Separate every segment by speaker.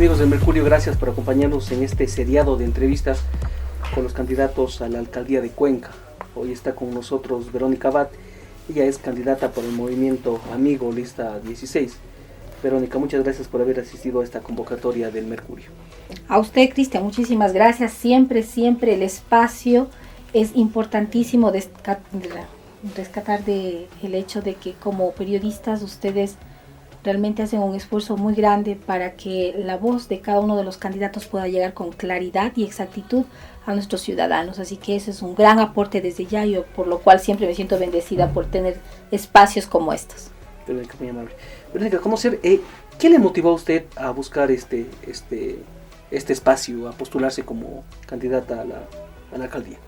Speaker 1: amigos del Mercurio, gracias por acompañarnos en este seriado de entrevistas con los candidatos a la alcaldía de Cuenca. Hoy está con nosotros Verónica Abad, ella es candidata por el movimiento Amigo, lista 16. Verónica, muchas gracias por haber asistido a esta convocatoria del Mercurio.
Speaker 2: A usted, Cristian, muchísimas gracias. Siempre el espacio es importantísimo rescatar el hecho de que como periodistas ustedes realmente hacen un esfuerzo muy grande para que la voz de cada uno de los candidatos pueda llegar con claridad y exactitud a nuestros ciudadanos. Así que ese es un gran aporte desde ya, yo por lo cual siempre me siento bendecida por tener espacios como estos.
Speaker 1: Verónica, muy amable. Verónica, ¿qué le motivó a usted a buscar este espacio, a postularse como candidata a la alcaldía?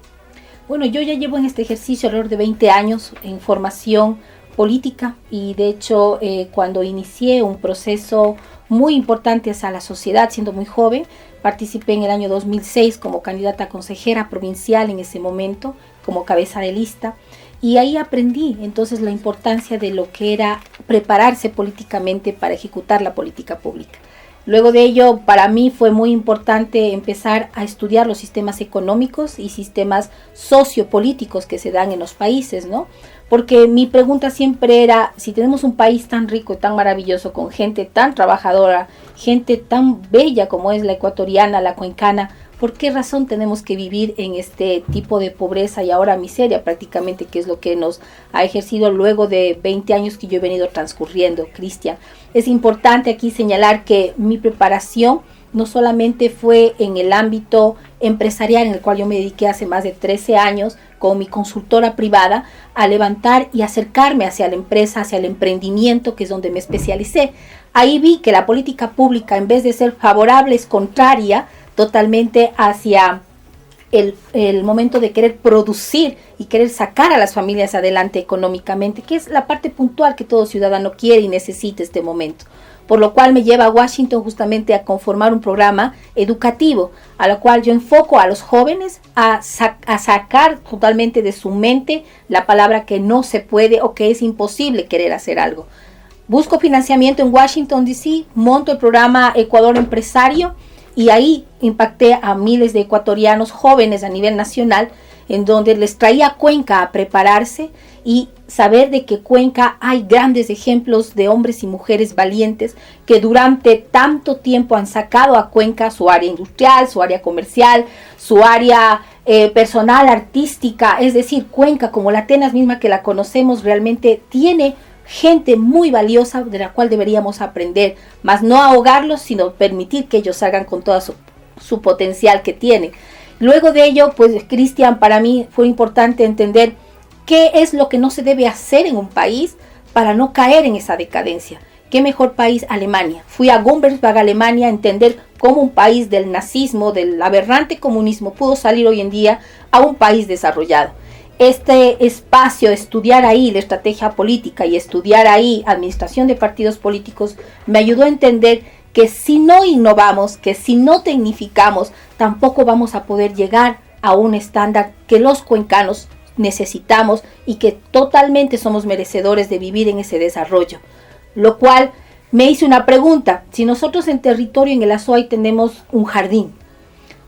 Speaker 2: Bueno, yo ya llevo en este ejercicio alrededor de 20 años en formación política y de hecho cuando inicié un proceso muy importante hacia la sociedad siendo muy joven, participé en el año 2006 como candidata a consejera provincial en ese momento, como cabeza de lista, y ahí aprendí entonces la importancia de lo que era prepararse políticamente para ejecutar la política pública. Luego de ello, para mí fue muy importante empezar a estudiar los sistemas económicos y sistemas sociopolíticos que se dan en los países, ¿no? Porque mi pregunta siempre era, si tenemos un país tan rico y tan maravilloso, con gente tan trabajadora, gente tan bella como es la ecuatoriana, la cuencana, ¿por qué razón tenemos que vivir en este tipo de pobreza y ahora miseria prácticamente, que es lo que nos ha ejercido luego de 20 años que yo he venido transcurriendo, Cristian? Es importante aquí señalar que mi preparación no solamente fue en el ámbito empresarial, en el cual yo me dediqué hace más de 13 años con mi consultora privada a levantar y acercarme hacia la empresa, hacia el emprendimiento, que es donde me especialicé. Ahí vi que la política pública, en vez de ser favorable, es contraria totalmente hacia el momento de querer producir y querer sacar a las familias adelante económicamente, que es la parte puntual que todo ciudadano quiere y necesita este momento. Por lo cual me lleva a Washington justamente a conformar un programa educativo, a lo cual yo enfoco a los jóvenes a sacar totalmente de su mente la palabra que no se puede o que es imposible querer hacer algo. Busco financiamiento en Washington, D.C., monto el programa Ecuador Empresario, y ahí impacté a miles de ecuatorianos jóvenes a nivel nacional, en donde les traía a Cuenca a prepararse y saber de que Cuenca hay grandes ejemplos de hombres y mujeres valientes que durante tanto tiempo han sacado a Cuenca su área industrial, su área comercial, su área personal, artística. Es decir, Cuenca, como la Atenas misma que la conocemos, realmente tiene gente muy valiosa de la cual deberíamos aprender, más no ahogarlos, sino permitir que ellos salgan con todo su potencial que tienen. Luego de ello, pues Cristian, para mí fue importante entender qué es lo que no se debe hacer en un país para no caer en esa decadencia. ¿Qué mejor país? Alemania. Fui a Gumbersbach, Alemania, a entender cómo un país del nazismo, del aberrante comunismo, pudo salir hoy en día a un país desarrollado. Este espacio, estudiar ahí la estrategia política y estudiar ahí administración de partidos políticos, me ayudó a entender que si no innovamos, que si no tecnificamos, tampoco vamos a poder llegar a un estándar que los cuencanos necesitamos y que totalmente somos merecedores de vivir en ese desarrollo. Lo cual me hice una pregunta: si nosotros en territorio en el Azuay tenemos un jardín,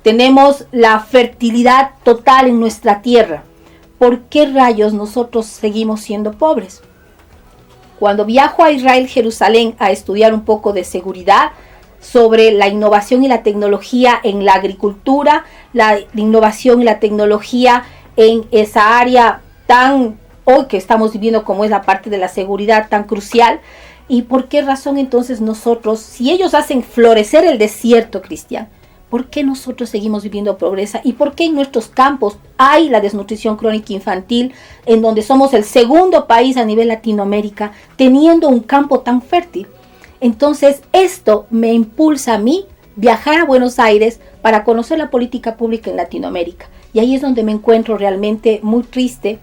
Speaker 2: tenemos la fertilidad total en nuestra tierra, ¿por qué rayos nosotros seguimos siendo pobres? Cuando viajo a Israel, Jerusalén, a estudiar un poco de seguridad sobre la innovación y la tecnología en la agricultura, la innovación y la tecnología en esa área tan hoy que estamos viviendo como es la parte de la seguridad tan crucial, ¿y por qué razón entonces nosotros, si ellos hacen florecer el desierto, Cristian, ¿por qué nosotros seguimos viviendo pobreza? ¿Y por qué en nuestros campos hay la desnutrición crónica infantil, en donde somos el segundo país a nivel Latinoamérica, teniendo un campo tan fértil? Entonces, esto me impulsa a mí viajar a Buenos Aires para conocer la política pública en Latinoamérica. Y ahí es donde me encuentro realmente muy triste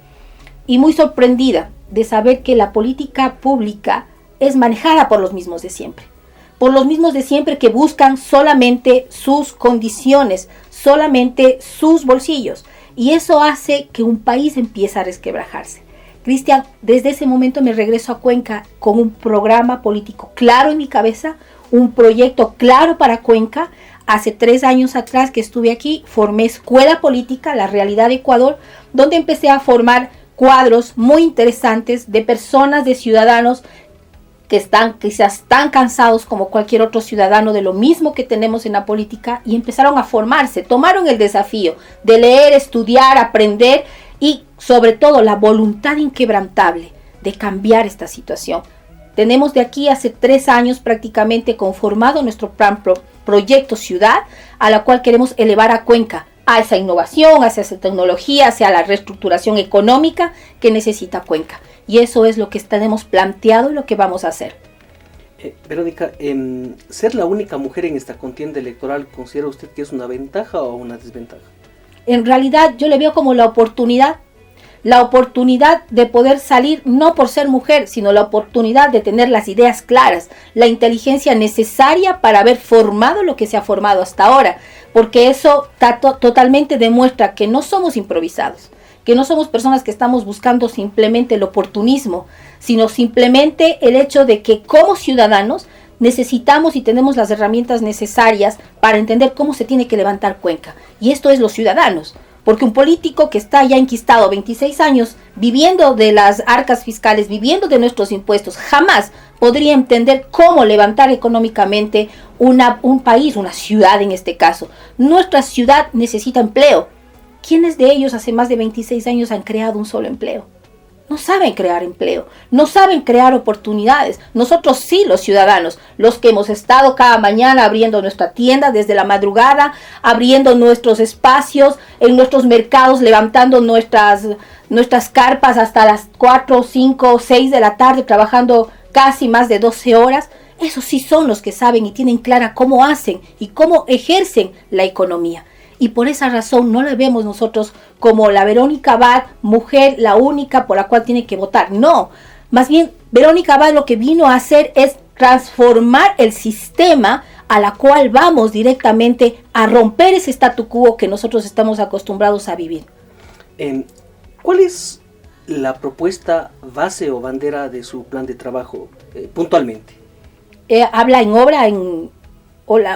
Speaker 2: y muy sorprendida de saber que la política pública es manejada por los mismos de siempre. Por los mismos de siempre que buscan solamente sus condiciones, solamente sus bolsillos. Y eso hace que un país empiece a resquebrajarse. Cristian, desde ese momento me regreso a Cuenca con un programa político claro en mi cabeza, un proyecto claro para Cuenca. Hace 3 años atrás que estuve aquí, formé Escuela Política, la Realidad de Ecuador, donde empecé a formar cuadros muy interesantes de personas, de ciudadanos que están quizás tan cansados como cualquier otro ciudadano de lo mismo que tenemos en la política, y empezaron a formarse, tomaron el desafío de leer, estudiar, aprender y sobre todo la voluntad inquebrantable de cambiar esta situación. Tenemos de aquí hace 3 años prácticamente conformado nuestro plan proyecto ciudad, a la cual queremos elevar a Cuenca a esa innovación, hacia esa tecnología, hacia la reestructuración económica que necesita Cuenca. Y eso es lo que tenemos planteado y lo que vamos a hacer.
Speaker 1: Verónica, ser la única mujer en esta contienda electoral, ¿considera usted que es una ventaja o una desventaja?
Speaker 2: En realidad yo le veo como la oportunidad de poder salir, no por ser mujer, sino la oportunidad de tener las ideas claras, la inteligencia necesaria para haber formado lo que se ha formado hasta ahora, porque eso totalmente demuestra que no somos improvisados, que no somos personas que estamos buscando simplemente el oportunismo, sino simplemente el hecho de que como ciudadanos necesitamos y tenemos las herramientas necesarias para entender cómo se tiene que levantar Cuenca. Y esto es los ciudadanos. Porque un político que está ya enquistado 26 años viviendo de las arcas fiscales, viviendo de nuestros impuestos, jamás podría entender cómo levantar económicamente un país, una ciudad en este caso. Nuestra ciudad necesita empleo. ¿Quiénes de ellos hace más de 26 años han creado un solo empleo? No saben crear empleo, no saben crear oportunidades. Nosotros sí, los ciudadanos, los que hemos estado cada mañana abriendo nuestra tienda desde la madrugada, abriendo nuestros espacios en nuestros mercados, levantando nuestras carpas hasta las 4, 5, 6 de la tarde, trabajando casi más de 12 horas. Esos sí son los que saben y tienen clara cómo hacen y cómo ejercen la economía. Y por esa razón no la vemos nosotros como la Verónica Abad, mujer, la única por la cual tiene que votar. No, más bien Verónica Abad lo que vino a hacer es transformar el sistema a la cual vamos directamente a romper ese statu quo que nosotros estamos acostumbrados a vivir.
Speaker 1: ¿Cuál es la propuesta base o bandera de su plan de trabajo puntualmente?
Speaker 2: Habla en obra,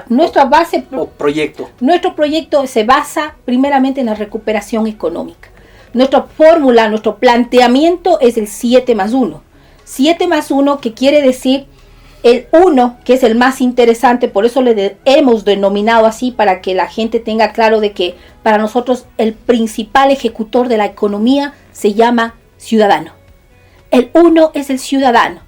Speaker 2: nuestra base
Speaker 1: o proyecto.
Speaker 2: Nuestro proyecto se basa primeramente en la recuperación económica. Nuestra fórmula, nuestro planteamiento es el 7+1. 7+1 que quiere decir el 1, que es el más interesante, por eso le hemos denominado así, para que la gente tenga claro de que para nosotros el principal ejecutor de la economía se llama ciudadano. El 1 es el ciudadano,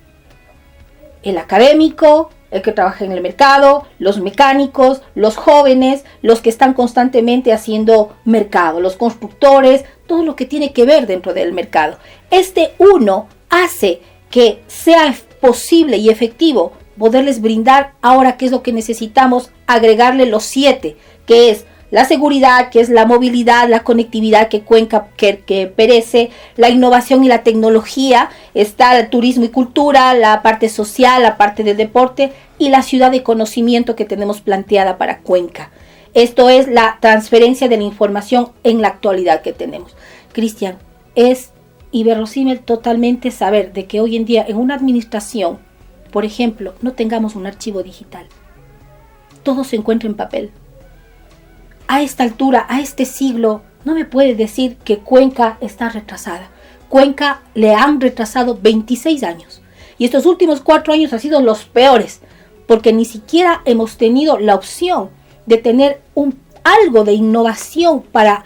Speaker 2: el académico, el que trabaja en el mercado, los mecánicos, los jóvenes, los que están constantemente haciendo mercado, los constructores, todo lo que tiene que ver dentro del mercado. Este 1 hace que sea posible y efectivo poderles brindar ahora qué es lo que necesitamos, agregarle los 7, que es la seguridad, que es la movilidad, la conectividad que Cuenca que perece, la innovación y la tecnología, está el turismo y cultura, la parte social, la parte del deporte y la ciudad de conocimiento que tenemos planteada para Cuenca. Esto es la transferencia de la información en la actualidad que tenemos. Cristian, es inverosímil totalmente saber de que hoy en día en una administración, por ejemplo, no tengamos un archivo digital. Todo se encuentra en papel. A esta altura, a este siglo, no me puede decir que Cuenca está retrasada. Cuenca le han retrasado 26 años. Y estos últimos 4 años han sido los peores, porque ni siquiera hemos tenido la opción de tener algo de innovación para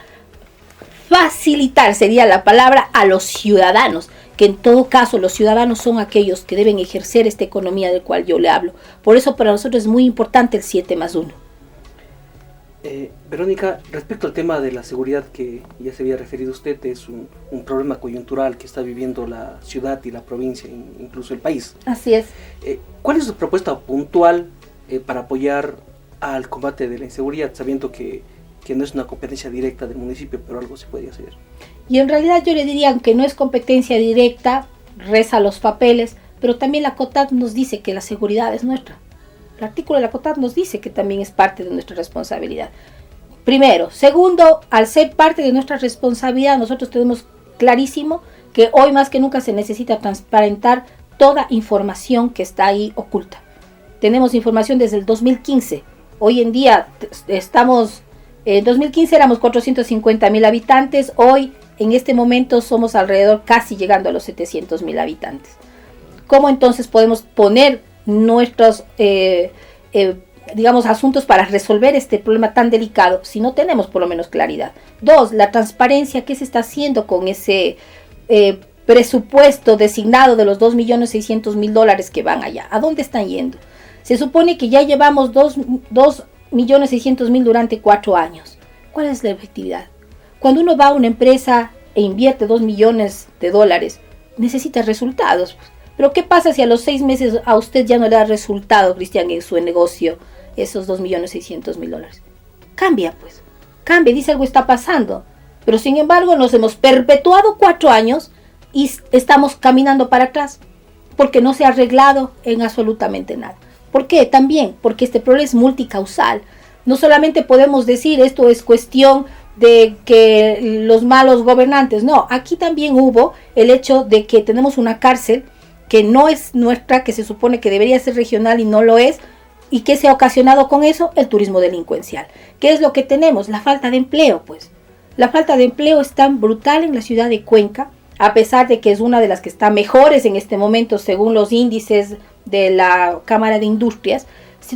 Speaker 2: facilitar, sería la palabra, a los ciudadanos, que en todo caso los ciudadanos son aquellos que deben ejercer esta economía del cual yo le hablo. Por eso para nosotros es muy importante el 7+1.
Speaker 1: Verónica, respecto al tema de la seguridad que ya se había referido usted, es un problema coyuntural que está viviendo la ciudad y la provincia, incluso el país.
Speaker 2: Así es.
Speaker 1: ¿Cuál es su propuesta puntual para apoyar al combate de la inseguridad, sabiendo que no es una competencia directa del municipio, pero algo se puede hacer?
Speaker 2: Y en realidad yo le diría, aunque no es competencia directa, reza los papeles, pero también la COTAD nos dice que la seguridad es nuestra. El artículo de la COTAD nos dice que también es parte de nuestra responsabilidad. Primero. Segundo, al ser parte de nuestra responsabilidad, nosotros tenemos clarísimo que hoy más que nunca se necesita transparentar toda información que está ahí oculta. tenemos información desde el 2015. Hoy en día estamos, en 2015 éramos 450.000 habitantes, hoy en este momento somos alrededor casi llegando a los 700.000 habitantes. ¿Cómo entonces podemos poner nuestros digamos, asuntos para resolver este problema tan delicado si no tenemos por lo menos claridad? Dos, la transparencia. ¿Qué se está haciendo con ese presupuesto designado de los $2.600.000 que van allá? ¿A dónde están yendo? Se supone que ya llevamos 2.600.000 durante 4 años. ¿Cuál es la efectividad? Cuando uno va a una empresa e invierte $2 millones, necesita resultados. Pero ¿qué pasa si a los 6 meses a usted ya no le da resultado, Cristian, en su negocio, esos $2.600.000? Cambia, pues. Cambia, dice algo está pasando. Pero sin embargo nos hemos perpetuado 4 años y estamos caminando para atrás. Porque no se ha arreglado en absolutamente nada. ¿Por qué? También porque este problema es multicausal. No solamente podemos decir esto es cuestión de que los malos gobernantes. No, aquí también hubo el hecho de que tenemos una cárcel que no es nuestra, que se supone que debería ser regional y no lo es. ¿Y qué se ha ocasionado con eso? El turismo delincuencial. ¿Qué es lo que tenemos? La falta de empleo, pues. La falta de empleo es tan brutal en la ciudad de Cuenca, a pesar de que es una de las que está mejores en este momento según los índices de la Cámara de Industrias.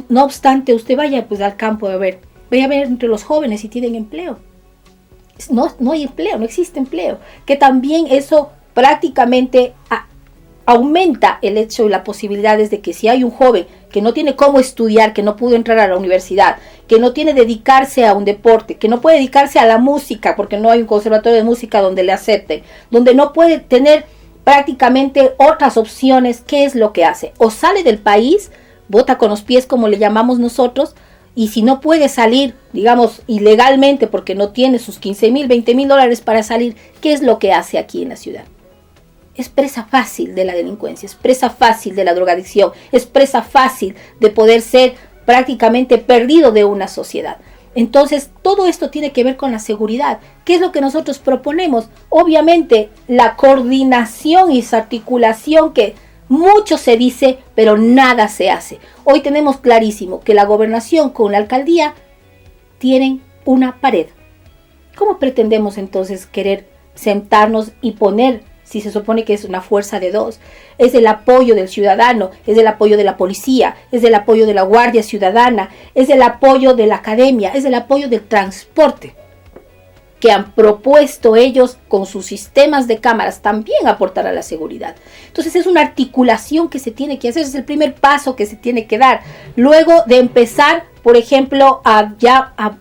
Speaker 2: No obstante, usted vaya pues al campo a ver, vaya a ver entre los jóvenes si tienen empleo. No hay empleo, no existe empleo. Que también eso prácticamente aumenta el hecho y las posibilidades de que si hay un joven que no tiene cómo estudiar, que no pudo entrar a la universidad, que no tiene dedicarse a un deporte, que no puede dedicarse a la música porque no hay un conservatorio de música donde le acepten, donde no puede tener prácticamente otras opciones, ¿qué es lo que hace? O sale del país, bota con los pies como le llamamos nosotros, y si no puede salir, digamos, ilegalmente porque no tiene sus $15.000, $20.000 para salir, ¿qué es lo que hace aquí en la ciudad? Es presa fácil de la delincuencia, es presa fácil de la drogadicción, es presa fácil de poder ser prácticamente perdido de una sociedad. Entonces, todo esto tiene que ver con la seguridad. ¿Qué es lo que nosotros proponemos? Obviamente, la coordinación y esa articulación que mucho se dice, pero nada se hace. Hoy tenemos clarísimo que la gobernación con la alcaldía tienen una pared. ¿Cómo pretendemos entonces querer sentarnos y poner, si se supone que es una fuerza de dos? Es el apoyo del ciudadano, es el apoyo de la policía, es el apoyo de la Guardia Ciudadana, es el apoyo de la academia, es el apoyo del transporte, que han propuesto ellos con sus sistemas de cámaras también aportar a la seguridad. Entonces es una articulación que se tiene que hacer, es el primer paso que se tiene que dar. Luego de empezar, por ejemplo, a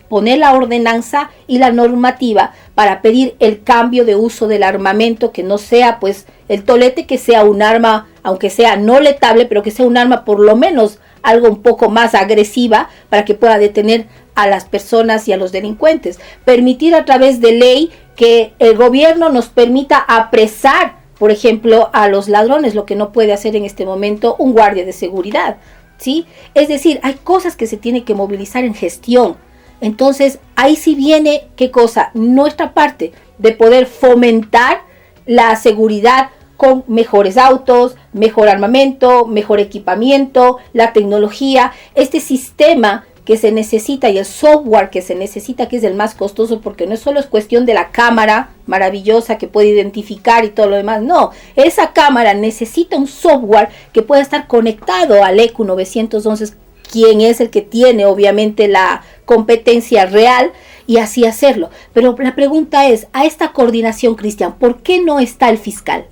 Speaker 2: poner la ordenanza y la normativa para pedir el cambio de uso del armamento, que no sea pues el tolete, que sea un arma, aunque sea no letable, pero que sea un arma por lo menos algo un poco más agresiva para que pueda detener a las personas y a los delincuentes. Permitir a través de ley que el gobierno nos permita apresar, por ejemplo, a los ladrones, lo que no puede hacer en este momento un guardia de seguridad, ¿sí? Es decir, hay cosas que se tienen que movilizar en gestión. Entonces, ahí sí viene, ¿qué cosa? Nuestra parte de poder fomentar la seguridad con mejores autos, mejor armamento, mejor equipamiento, la tecnología, este sistema que se necesita y el software que se necesita, que es el más costoso, porque no solo es cuestión de la cámara maravillosa que puede identificar y todo lo demás, no, esa cámara necesita un software que pueda estar conectado al ECU 911, quien es el que tiene obviamente la competencia real, y así hacerlo. Pero la pregunta es, a esta coordinación, Cristian, ¿por qué no está el fiscal?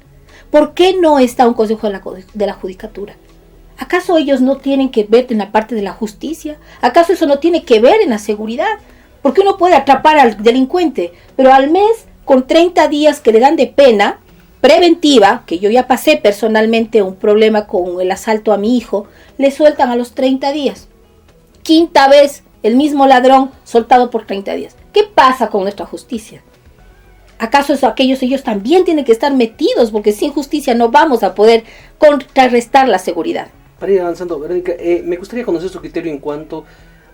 Speaker 2: ¿Por qué no está un consejo de la judicatura? ¿Acaso ellos no tienen que ver en la parte de la justicia? ¿Acaso eso no tiene que ver en la seguridad? Porque uno puede atrapar al delincuente, pero al mes, con 30 días que le dan de pena preventiva, que yo ya pasé personalmente un problema con el asalto a mi hijo, le sueltan a los 30 días. Quinta vez, el mismo ladrón soltado por 30 días. ¿Qué pasa con nuestra justicia? ¿Acaso ellos también tienen que estar metidos? Porque sin justicia no vamos a poder contrarrestar la seguridad.
Speaker 1: Para ir avanzando, Verónica, me gustaría conocer su criterio en cuanto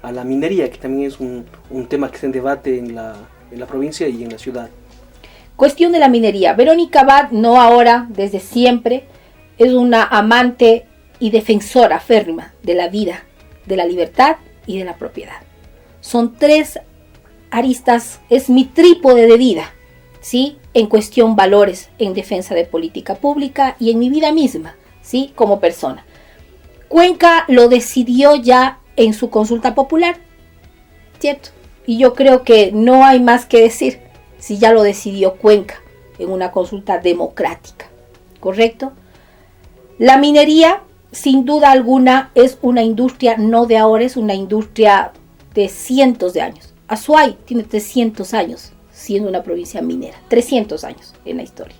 Speaker 1: a la minería, que también es un tema que está en debate en la provincia y en la ciudad.
Speaker 2: Cuestión de la minería. Verónica Abad, no ahora, desde siempre, es una amante y defensora férrima de la vida, de la libertad y de la propiedad. Son 3 aristas, es mi trípode de vida, ¿sí? En cuestión valores, en defensa de política pública y en mi vida misma, ¿sí? Como persona. Cuenca lo decidió ya en su consulta popular, ¿cierto? Y yo creo que no hay más que decir si ya lo decidió Cuenca en una consulta democrática, ¿correcto? La minería, sin duda alguna, es una industria no de ahora, es una industria de cientos de años. Azuay tiene 300 años siendo una provincia minera, 300 años en la historia.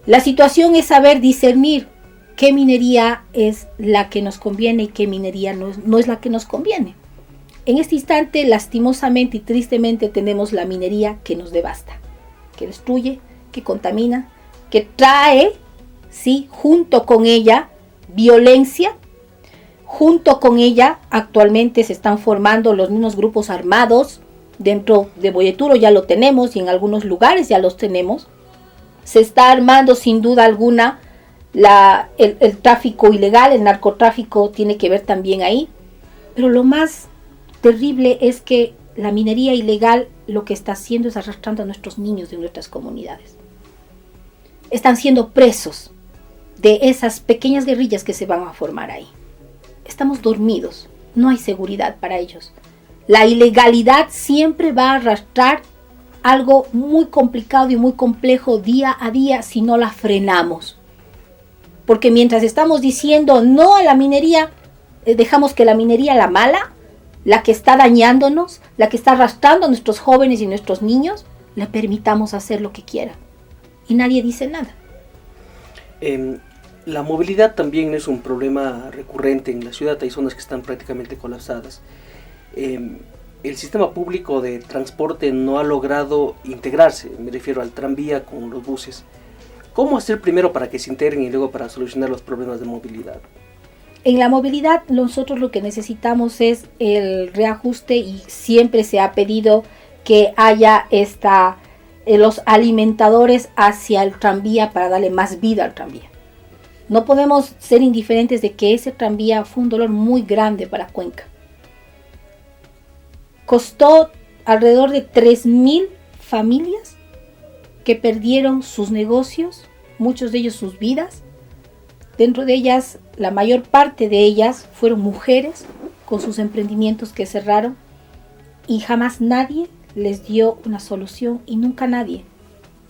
Speaker 2: La situación es saber discernir qué minería es la que nos conviene y qué minería no es la que nos conviene. En este instante, lastimosamente y tristemente, tenemos la minería que nos devasta, que destruye, que contamina, que trae, sí, junto con ella violencia. Junto con ella actualmente se están formando los mismos grupos armados. Dentro de Boyeturo ya lo tenemos y en algunos lugares ya los tenemos. Se está armando sin duda alguna el tráfico ilegal, el narcotráfico tiene que ver también ahí. Pero lo más terrible es que la minería ilegal lo que está haciendo es arrastrando a nuestros niños de nuestras comunidades. Están siendo presos de esas pequeñas guerrillas que se van a formar ahí. Estamos dormidos, no hay seguridad para ellos. La ilegalidad siempre va a arrastrar algo muy complicado y muy complejo día a día si no la frenamos. Porque mientras estamos diciendo no a la minería, dejamos que la minería, la mala, la que está dañándonos, la que está arrastrando a nuestros jóvenes y nuestros niños, le permitamos hacer lo que quiera. Y nadie dice nada.
Speaker 1: La movilidad también es un problema recurrente en la ciudad. Hay zonas que están prácticamente colapsadas. El sistema público de transporte no ha logrado integrarse, me refiero al tranvía con los buses. ¿Cómo hacer primero para que se integren y luego para solucionar los problemas de movilidad?
Speaker 2: En la movilidad nosotros lo que necesitamos es el reajuste y siempre se ha pedido que haya los alimentadores hacia el tranvía para darle más vida al tranvía. No podemos ser indiferentes de que ese tranvía fue un dolor muy grande para Cuenca. Costó alrededor de 3.000 familias que perdieron sus negocios, muchos de ellos sus vidas. Dentro de ellas, la mayor parte de ellas fueron mujeres con sus emprendimientos que cerraron y jamás nadie les dio una solución y nunca nadie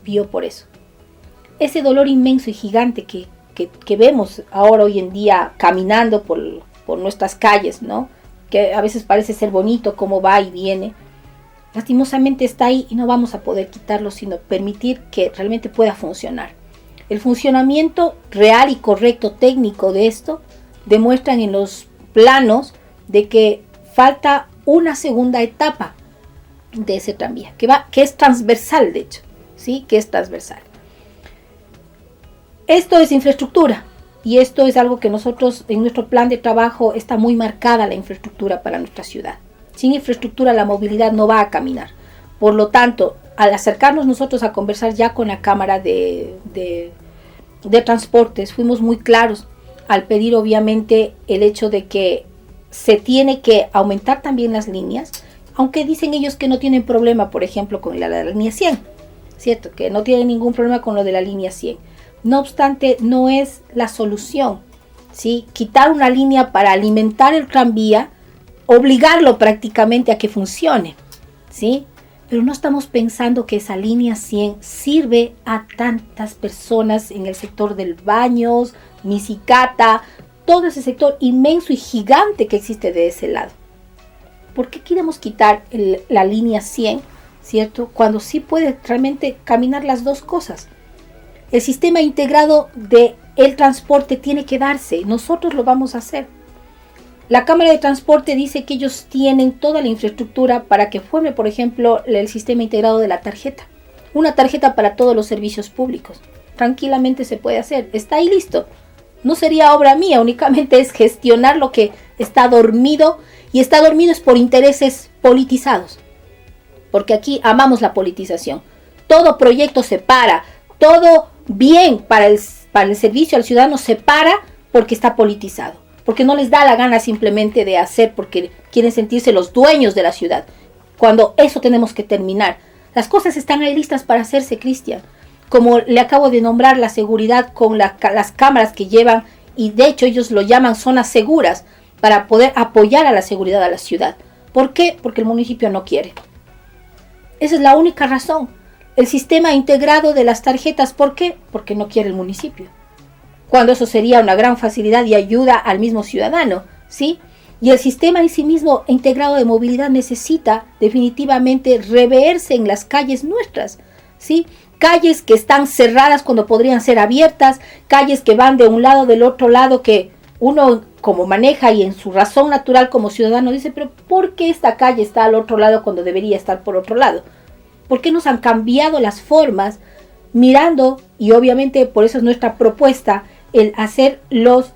Speaker 2: vio por eso. Ese dolor inmenso y gigante que vemos ahora hoy en día caminando por nuestras calles, ¿no? Que a veces parece ser bonito cómo va y viene, lastimosamente está ahí y no vamos a poder quitarlo, sino permitir que realmente pueda funcionar. El funcionamiento real y correcto técnico de esto demuestran en los planos de que falta una segunda etapa de ese tranvía, que es transversal, de hecho, ¿sí? Que es transversal. Esto es infraestructura y esto es algo que nosotros en nuestro plan de trabajo está muy marcada la infraestructura para nuestra ciudad. Sin infraestructura la movilidad no va a caminar. Por lo tanto, al acercarnos nosotros a conversar ya con la Cámara de Transportes, fuimos muy claros al pedir obviamente el hecho de que se tiene que aumentar también las líneas, aunque dicen ellos que no tienen problema, por ejemplo, con la línea 100, ¿cierto? Que no tienen ningún problema con lo de la línea 100. No obstante, no es la solución, ¿sí? Quitar una línea para alimentar el tranvía, obligarlo prácticamente a que funcione, ¿sí? Pero no estamos pensando que esa línea 100 sirve a tantas personas en el sector del Baños, Misicata, todo ese sector inmenso y gigante que existe de ese lado. ¿Por qué queremos quitar la línea 100, ¿cierto? Cuando sí puede realmente caminar las dos cosas. El sistema integrado del transporte tiene que darse, nosotros lo vamos a hacer. La Cámara de Transporte dice que ellos tienen toda la infraestructura para que forme, por ejemplo, el sistema integrado de la tarjeta. Una tarjeta para todos los servicios públicos. Tranquilamente se puede hacer, está ahí listo. No sería obra mía, únicamente es gestionar lo que está dormido, y está dormido es por intereses politizados. Porque aquí amamos la politización. Todo proyecto se para, todo bien para el servicio al ciudadano se para porque está politizado, porque no les da la gana simplemente de hacer porque quieren sentirse los dueños de la ciudad. Cuando eso tenemos que terminar. Las cosas están ahí listas para hacerse, Cristian. Como le acabo de nombrar, la seguridad con las cámaras que llevan, y de hecho ellos lo llaman zonas seguras, para poder apoyar a la seguridad de la ciudad. ¿Por qué? Porque el municipio no quiere. Esa es la única razón. El sistema integrado de las tarjetas, ¿por qué? Porque no quiere el municipio. Cuando eso sería una gran facilidad y ayuda al mismo ciudadano, ¿sí? Y el sistema en sí mismo integrado de movilidad necesita definitivamente reverse en las calles nuestras, ¿sí? Calles que están cerradas cuando podrían ser abiertas, calles que van de un lado del otro lado, que uno como maneja y en su razón natural como ciudadano dice, pero ¿por qué esta calle está al otro lado cuando debería estar por otro lado? ¿Por qué nos han cambiado las formas? Mirando, y obviamente por eso es nuestra propuesta, el hacer los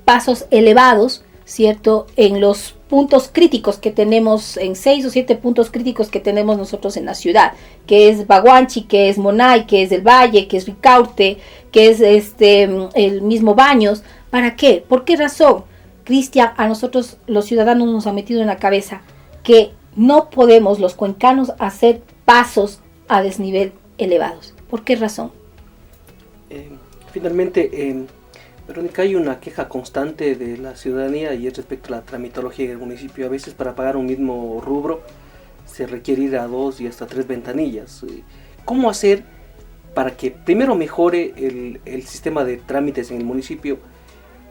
Speaker 2: pasos elevados, ¿cierto? En los puntos críticos que tenemos, en 6 o 7 puntos críticos que tenemos nosotros en la ciudad, que es Baguanchi, que es Monay, que es el Valle, que es Ricaurte, que es el mismo Baños. ¿Para qué? ¿Por qué razón? Cristian, a nosotros los ciudadanos nos ha metido en la cabeza que no podemos los cuencanos hacer pasos a desnivel elevados. ¿Por qué razón?
Speaker 1: Finalmente, Verónica, hay una queja constante de la ciudadanía y es respecto a la tramitología del municipio. A veces para pagar un mismo rubro se requiere ir a 2 y hasta 3 ventanillas. ¿Cómo hacer para que primero mejore el sistema de trámites en el municipio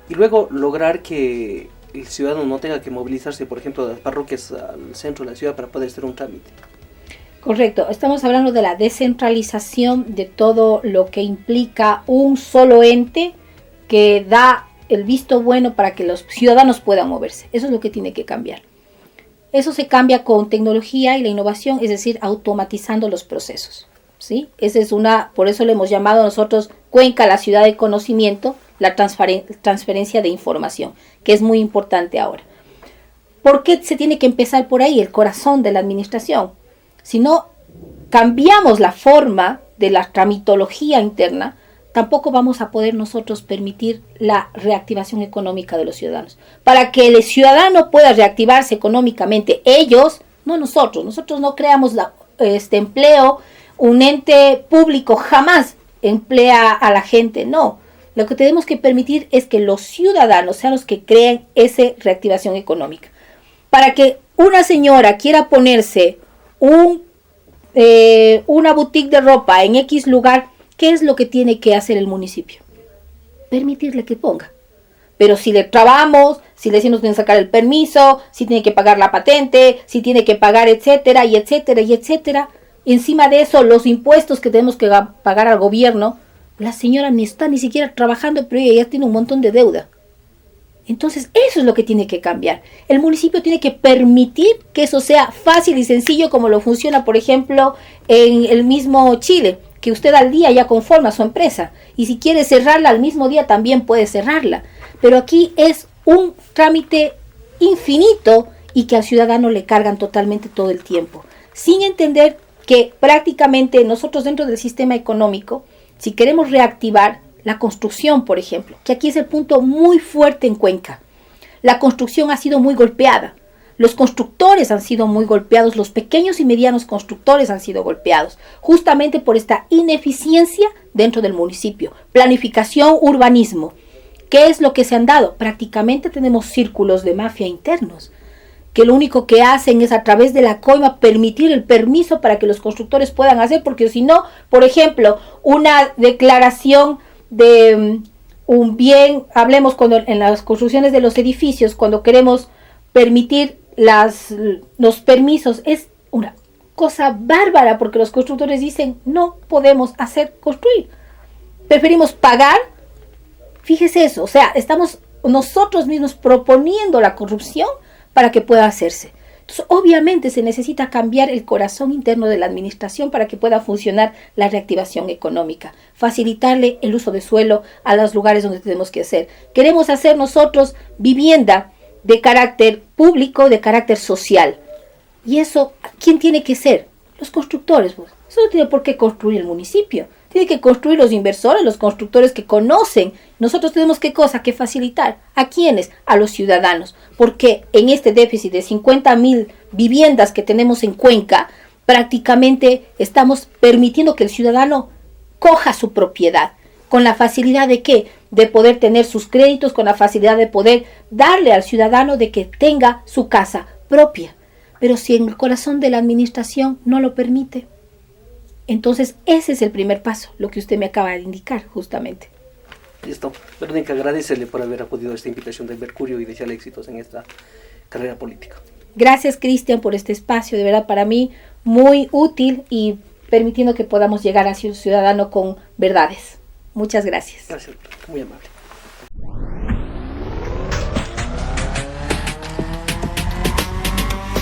Speaker 1: y luego lograr que el ciudadano no tenga que movilizarse, por ejemplo, de las parroquias al centro de la ciudad para poder hacer un trámite?
Speaker 2: Correcto, estamos hablando de la descentralización de todo lo que implica un solo ente que da el visto bueno para que los ciudadanos puedan moverse. Eso es lo que tiene que cambiar. Eso se cambia con tecnología y la innovación, es decir, automatizando los procesos, ¿sí? Esa es por eso le hemos llamado nosotros Cuenca, la ciudad de conocimiento, la transferencia de información, que es muy importante ahora. ¿Por qué se tiene que empezar por ahí, el corazón de la administración? Si no cambiamos la forma de la tramitología interna, tampoco vamos a poder nosotros permitir la reactivación económica de los ciudadanos. Para que el ciudadano pueda reactivarse económicamente, ellos, no nosotros no creamos empleo, un ente público jamás emplea a la gente, no. Lo que tenemos que permitir es que los ciudadanos sean los que creen esa reactivación económica. Para que una señora quiera ponerse una boutique de ropa en X lugar, ¿qué es lo que tiene que hacer el municipio? Permitirle que ponga. Pero si le trabamos, si le decimos que tiene que sacar el permiso, si tiene que pagar la patente, si tiene que pagar etcétera y etcétera y etcétera, encima de eso los impuestos que tenemos que pagar al gobierno, la señora ni está ni siquiera trabajando, pero ella ya tiene un montón de deuda. Entonces eso es lo que tiene que cambiar. El municipio tiene que permitir que eso sea fácil y sencillo, como lo funciona, por ejemplo, en el mismo Chile, que usted al día ya conforma su empresa y si quiere cerrarla al mismo día también puede cerrarla. Pero aquí es un trámite infinito y que al ciudadano le cargan totalmente todo el tiempo, sin entender que prácticamente nosotros dentro del sistema económico, si queremos reactivar la construcción, por ejemplo, que aquí es el punto muy fuerte en Cuenca. La construcción ha sido muy golpeada. Los constructores han sido muy golpeados, los pequeños y medianos constructores han sido golpeados, justamente por esta ineficiencia dentro del municipio. Planificación, urbanismo. ¿Qué es lo que se han dado? Prácticamente tenemos círculos de mafia internos, que lo único que hacen es a través de la coima permitir el permiso para que los constructores puedan hacer, porque si no, por ejemplo, una declaración de un bien, hablemos en las construcciones de los edificios, cuando queremos permitir los permisos, es una cosa bárbara, porque los constructores dicen no podemos construir, preferimos pagar. Fíjese eso, o sea, estamos nosotros mismos proponiendo la corrupción para que pueda hacerse. Entonces, obviamente se necesita cambiar el corazón interno de la administración para que pueda funcionar la reactivación económica, facilitarle el uso de suelo a los lugares donde tenemos que hacer. Queremos hacer nosotros vivienda de carácter público, de carácter social. Y eso, ¿quién tiene que ser? Los constructores. Pues. Eso no tiene por qué construir el municipio. tiene que construir los inversores, los constructores que conocen. Nosotros tenemos ¿qué cosa? Que facilitar. ¿A quiénes? A los ciudadanos. Porque en este déficit de 50.000 viviendas que tenemos en Cuenca, prácticamente estamos permitiendo que el ciudadano coja su propiedad. ¿Con la facilidad de qué? De poder tener sus créditos, con la facilidad de poder darle al ciudadano de que tenga su casa propia. Pero si en el corazón de la administración no lo permite, entonces ese es el primer paso, lo que usted me acaba de indicar justamente.
Speaker 1: Listo. Verónica, agradecele por haber acudido a esta invitación del Mercurio y desearle éxitos en esta carrera política.
Speaker 2: Gracias, Cristian, por este espacio, de verdad para mí muy útil y permitiendo que podamos llegar hacia un ciudadano con verdades. Muchas gracias.
Speaker 1: Gracias, muy amable.